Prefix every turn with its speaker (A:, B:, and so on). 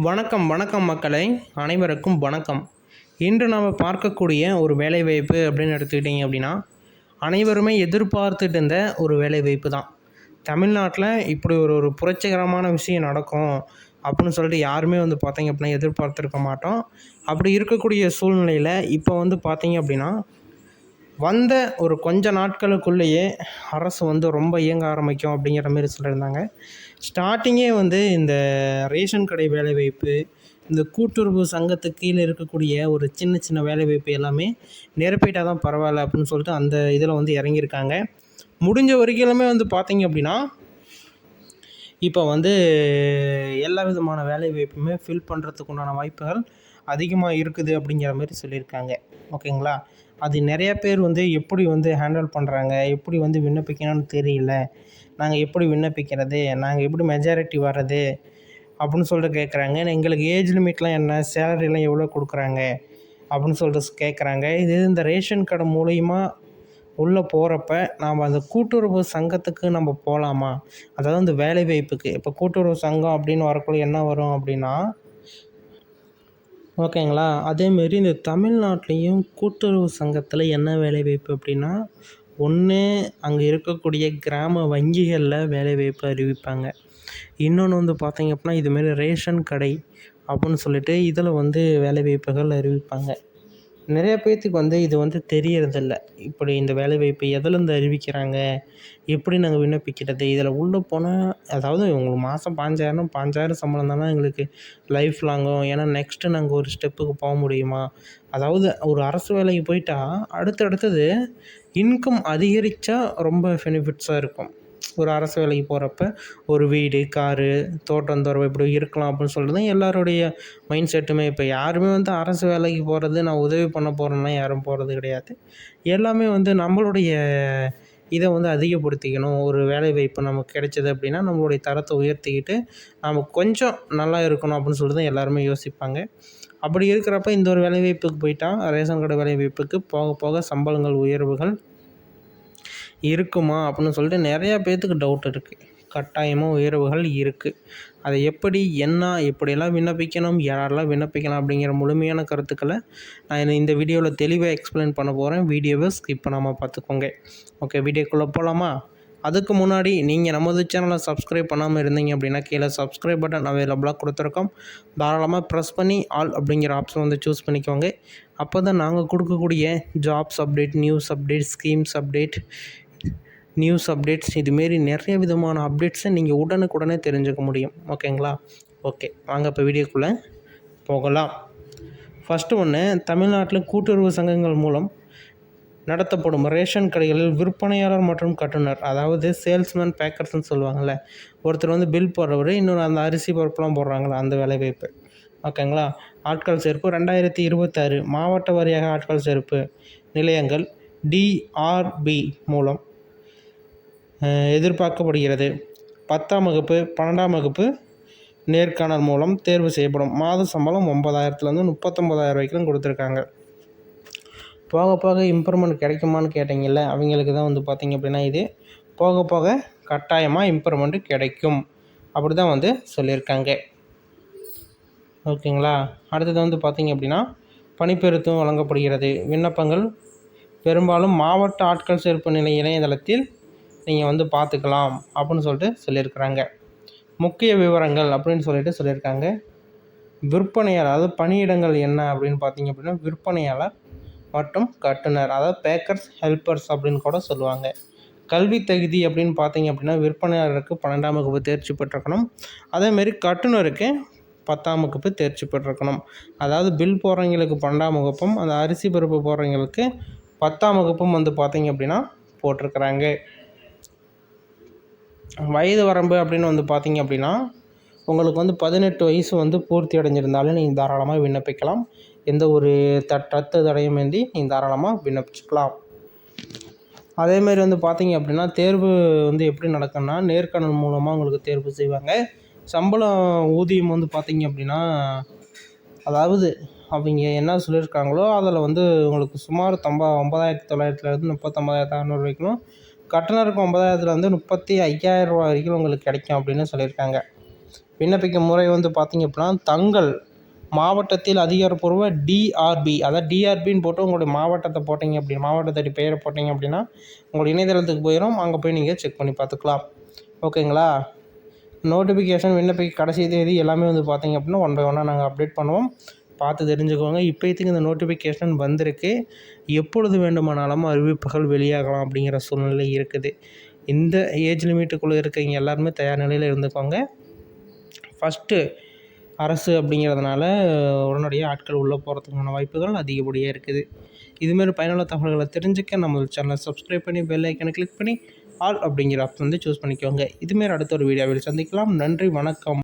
A: வணக்கம் வணக்கம் மக்களை, அனைவருக்கும் வணக்கம். இன்று நாம் பார்க்கக்கூடிய ஒரு வேலைவாய்ப்பு அப்படின்னு எடுத்துக்கிட்டிங்க அப்படின்னா, அனைவருமே எதிர்பார்த்துட்டு இருந்த ஒரு வேலைவாய்ப்பு தான். தமிழ்நாட்டில் இப்படி ஒரு ஒரு புரட்சிகரமான விஷயம் நடக்கும் அப்படின்னு சொல்லிட்டு யாருமே பார்த்தீங்க அப்படின்னா எதிர்பார்த்துருக்க மாட்டோம். அப்படி இருக்கக்கூடிய சூழ்நிலையில் இப்போ பார்த்தீங்க அப்படின்னா, வந்த ஒரு கொஞ்ச நாட்களுக்குள்ளேயே அரசு ரொம்ப இயங்க ஆரம்பிக்கும் அப்படிங்கிற மாரி சொல்லியிருந்தாங்க. ஸ்டார்ட்டிங்கே இந்த ரேஷன் கடை வேலைவாய்ப்பு, இந்த கூட்டுறவு சங்கத்துக்கு கீழே இருக்கக்கூடிய ஒரு சின்ன சின்ன வேலைவாய்ப்பு எல்லாமே நிரப்பிட்டா தான் பரவாயில்ல அப்படின்னு சொல்லிட்டு அந்த இதில் இறங்கியிருக்காங்க. முடிஞ்ச வரைக்குமே பார்த்தீங்க அப்படின்னா, இப்போ எல்லா விதமான வேலைவாய்ப்புமே ஃபில் பண்ணுறதுக்கு உண்டான வாய்ப்புகள் அதிகமாக இருக்குது அப்படிங்கிற மாதிரி சொல்லியிருக்காங்க. ஓகேங்களா? அது நிறையா பேர் எப்படி ஹேண்டில் பண்ணுறாங்க, எப்படி விண்ணப்பிக்கணும்னு தெரியல, நாங்கள் எப்படி விண்ணப்பிக்கிறது, நாங்கள் எப்படி மெஜாரிட்டி வர்றது அப்படின்னு சொல்லிட்டு கேட்குறாங்க. எங்களுக்கு ஏஜ் லிமிட்லாம் என்ன, சேலரிலாம் எவ்வளோ கொடுக்குறாங்க அப்படின்னு சொல்லிட்டு கேட்குறாங்க. இது இந்த ரேஷன் கடை மூலிமா உள்ளே போகிறப்ப நாம் அந்த கூட்டுறவு சங்கத்துக்கு நம்ம போகலாமா? அதாவது அந்த வேலைவாய்ப்புக்கு இப்போ கூட்டுறவு சங்கம் அப்படின்னு வரக்குள்ள என்ன வரும் அப்படின்னா, ஓகேங்களா, அதேமாரி இந்த தமிழ்நாட்டிலையும் கூட்டுறவு சங்கத்தில் என்ன வேலைவாய்ப்பு அப்படின்னா, ஒன்று அங்கே இருக்கக்கூடிய கிராம வங்கிகளில் வேலைவாய்ப்பு அறிவிப்பாங்க. இன்னொன்று பார்த்தீங்க அப்படின்னா, இதுமாரி ரேஷன் கடை அப்படின்னு சொல்லிட்டு இதில் வேலைவாய்ப்புகள் அறிவிப்பாங்க. நிறைய பேர்த்துக்கு இது தெரியறதில்ல. இப்படி இந்த வேலைவாய்ப்பு எதுலேருந்து அறிவிக்கிறாங்க, எப்படி நாங்கள் விண்ணப்பிக்கிறது, இதில் உள்ளே போனால் அதாவது உங்களுக்கு மாதம் 5,000 சம்பளம் தானே எங்களுக்கு லைஃப் லாங்கும். ஏன்னா நெக்ஸ்ட்டு நாங்கள் ஒரு ஸ்டெப்புக்கு போக முடியுமா? அதாவது ஒரு அரசு வேலைக்கு போயிட்டா அடுத்தடுத்தது இன்கம் அதிகரித்தா ரொம்ப பெனிஃபிட்ஸாக இருக்கும். ஒரு அரசு வேலைக்கு போகிறப்ப ஒரு வீடு, காரு, தோட்டம் தொரவு இப்படி இருக்கலாம் அப்படின்னு சொல்லிட்டு தான் எல்லாருடைய மைண்ட் செட்டுமே. இப்போ யாருமே அரசு வேலைக்கு போகிறது, நான் உதவி பண்ண போகிறேன்னா யாரும் போகிறது கிடையாது. எல்லாமே நம்மளுடைய இதை அதிகப்படுத்திக்கணும். ஒரு வேலைவாய்ப்பு நமக்கு கிடைச்சது அப்படின்னா நம்மளுடைய தரத்தை உயர்த்திக்கிட்டு நம்ம கொஞ்சம் நல்லா இருக்கணும் அப்படின்னு சொல்லிட்டு தான் எல்லாருமே யோசிப்பாங்க. அப்படி இருக்கிறப்ப இந்த ஒரு வேலைவாய்ப்புக்கு போயிட்டா ரேஷன் கடை வேலைவாய்ப்புக்கு போக போக சம்பளங்கள் உயர்வுகள் இருக்குமா அப்படின்னு சொல்லிட்டு நிறையா பேர்த்துக்கு டவுட் இருக்குது. கட்டாயமாக உயர்வுகள் இருக்குது. அதை எப்படி, என்ன, எப்படியெல்லாம் விண்ணப்பிக்கணும், யாரெல்லாம் விண்ணப்பிக்கலாம் அப்படிங்கிற முழுமையான கருத்துக்களை நான் இந்த வீடியோவில் தெளிவாக எக்ஸ்பிளைன் பண்ண போகிறேன். வீடியோவை ஸ்கிப் பண்ணாமல் பார்த்துக்கோங்க. ஓகே, வீடியோக்குள்ளே போகலாமா? அதுக்கு முன்னாடி நீங்கள் நமது சேனலை சப்ஸ்கிரைப் பண்ணாமல் இருந்தீங்க அப்படின்னா கீழே சப்ஸ்கிரைப் பட்டன் அவைலபிளாக கொடுத்துருக்கோம். தாராளமாக ப்ரெஸ் பண்ணி ஆல் அப்படிங்கிற ஆப்ஷன் சூஸ் பண்ணிக்கோங்க. அப்போ தான் நாங்கள் கொடுக்கக்கூடிய jobs update, news update, schemes update, news updates இதுமாரி நிறைய விதமான அப்டேட்ஸை நீங்கள் உடனுக்குடனே தெரிஞ்சுக்க முடியும். ஓகேங்களா? ஓகே, வாங்க இப்போ வீடியோக்குள்ளே போகலாம். ஃபஸ்ட்டு ஒன்று, தமிழ்நாட்டில் கூட்டுறவு சங்கங்கள் மூலம் நடத்தப்படும் ரேஷன் கடைகளில் விற்பனையாளர் மற்றும் கட்டுனர், அதாவது சேல்ஸ்மேன், பேக்கர்ஸ்ன்னு சொல்லுவாங்கள்ல. ஒருத்தர் பில் போடுறவர், இன்னொரு அந்த அரிசி பருப்புலாம் போடுறாங்களா, அந்த வேலைவாய்ப்பு. ஓகேங்களா? ஆட்கள் சேர்ப்பு 2026 மாவட்ட வாரியாக ஆட்கள் சேர்ப்பு நிலையங்கள் டிஆர்பி மூலம் எதிர்பார்க்கப்படுகிறது. 10ஆம் வகுப்பு 12ஆம் வகுப்பு நேர்காணல் மூலம் தேர்வு செய்யப்படும். மாத சம்பளம் 9,000லேருந்து 39,000 வரைக்கும் கொடுத்துருக்காங்க. போக போக இம்ப்ரூவ்மெண்ட் கிடைக்குமான்னு கேட்டிங்கல்ல, அவங்களுக்கு தான் பார்த்திங்க அப்படின்னா இது போக போக கட்டாயமாக இம்ப்ரூவ்மெண்ட்டு கிடைக்கும் அப்படி தான் சொல்லியிருக்காங்க. ஓகேங்களா? அடுத்தது பார்த்திங்க அப்படின்னா, பணிப்பெருத்தும் வழங்கப்படுகிறது. விண்ணப்பங்கள் பெரும்பாலும் மாவட்ட ஆட்கள் சேர்ப்பு இணையதளத்தில் நீங்கள் பார்த்துக்கலாம் அப்படின்னு சொல்லிட்டு சொல்லியிருக்கிறாங்க. முக்கிய விவரங்கள் அப்படின்னு சொல்லியிருக்காங்க. விற்பனையாளர், அதாவது பணியிடங்கள் என்ன அப்படின்னு பார்த்திங்க அப்படின்னா, விற்பனையாளர் மற்றும் கட்டுனர், அதாவது பேக்கர்ஸ், ஹெல்ப்பர்ஸ் அப்படின்னு கூட சொல்லுவாங்க. கல்வி தகுதி அப்படின்னு பார்த்திங்க அப்படின்னா, விற்பனையாளருக்கு 12ஆம் வகுப்பு தேர்ச்சி பெற்றிருக்கணும். அதேமாரி கட்டுனருக்கு 10ஆம் வகுப்பு தேர்ச்சி பெற்றிருக்கணும். அதாவது பில் போடுறவங்களுக்கு 12ஆம் வகுப்பும், அந்த அரிசி பருப்பு போடுறவங்களுக்கு 10ஆம் வகுப்பும் பார்த்திங்க அப்படின்னா போட்டிருக்கிறாங்க. வயது வரம்பு அப்படின்னு பார்த்திங்க அப்படின்னா, உங்களுக்கு 18 வயசு பூர்த்தி அடைஞ்சிருந்தாலும் நீங்கள் தாராளமாக விண்ணப்பிக்கலாம். எந்த ஒரு தட்டு தடையுமின்றி நீங்கள் தாராளமாக விண்ணப்பிச்சுக்கலாம். அதேமாரி பார்த்திங்க அப்படின்னா, தேர்வு எப்படி நடக்கும்னா, நேர்காணல் மூலமாக உங்களுக்கு தேர்வு செய்வாங்க. சம்பளம், ஊதியம் பார்த்திங்க அப்படின்னா, அதாவது அவங்க என்ன சொல்லியிருக்காங்களோ அதில் உங்களுக்கு சுமார் 9,900லேருந்து 39,600 வரைக்கும், கட்டணருக்கு 9,000லேருந்து 35,000 ரூபா வரைக்கும் உங்களுக்கு கிடைக்கும் அப்படின்னு சொல்லியிருக்காங்க. விண்ணப்பிக்கும் முறை வந்து பார்த்திங்க அப்படின்னா தங்கள் மாவட்டத்தில் அதிகாரப்பூர்வ டிஆர்பி, அதாவது டிஆர்பின்னு போட்டு உங்களுடைய மாவட்டத்தை போட்டிங்க அப்படின்னா, மாவட்டத்தடி பெயரை போட்டிங்க அப்படின்னா உங்களுடைய இணையதளத்துக்கு போயிடும். அங்கே போய் நீங்கள் செக் பண்ணி பார்த்துக்கலாம். ஓகேங்களா? நோட்டிஃபிகேஷன் விண்ணப்பிக்க கடைசி தேதி எல்லாமே வந்து பார்த்திங்க அப்படின்னா 1 by 1 நாங்கள் அப்டேட் பண்ணுவோம். பார்த்து தெரிஞ்சுக்கோங்க. இப்போதைக்கு இந்த நோட்டிஃபிகேஷன் வந்திருக்கு. எப்பொழுது வேண்டுமானாலும் அறிவிப்புகள் வெளியாகலாம் அப்படிங்கிற சூழ்நிலை இருக்குது. இந்த ஏஜ் லிமிட்டுக்குள்ளே இருக்கவங்க எல்லாருமே தயார் நிலையில் இருந்துக்கோங்க. ஃபஸ்ட்டு அரசு அப்படிங்கிறதுனால உடனடியாக ஆட்கள் உள்ளே போகிறதுக்கான வாய்ப்புகள் அதிகப்படியாக இருக்குது. இதுமாரி பயனுள்ள தகவல்களை தெரிஞ்சுக்க நம்ம சேனலை சப்ஸ்கிரைப் பண்ணி பெல் ஐக்கனை கிளிக் பண்ணி ஆல் அப்படிங்கிற ஆப்ஷன் வந்து சூஸ் பண்ணிக்கோங்க. இதுமாரி அடுத்த ஒரு வீடியோவில் சந்திக்கலாம். நன்றி, வணக்கம்.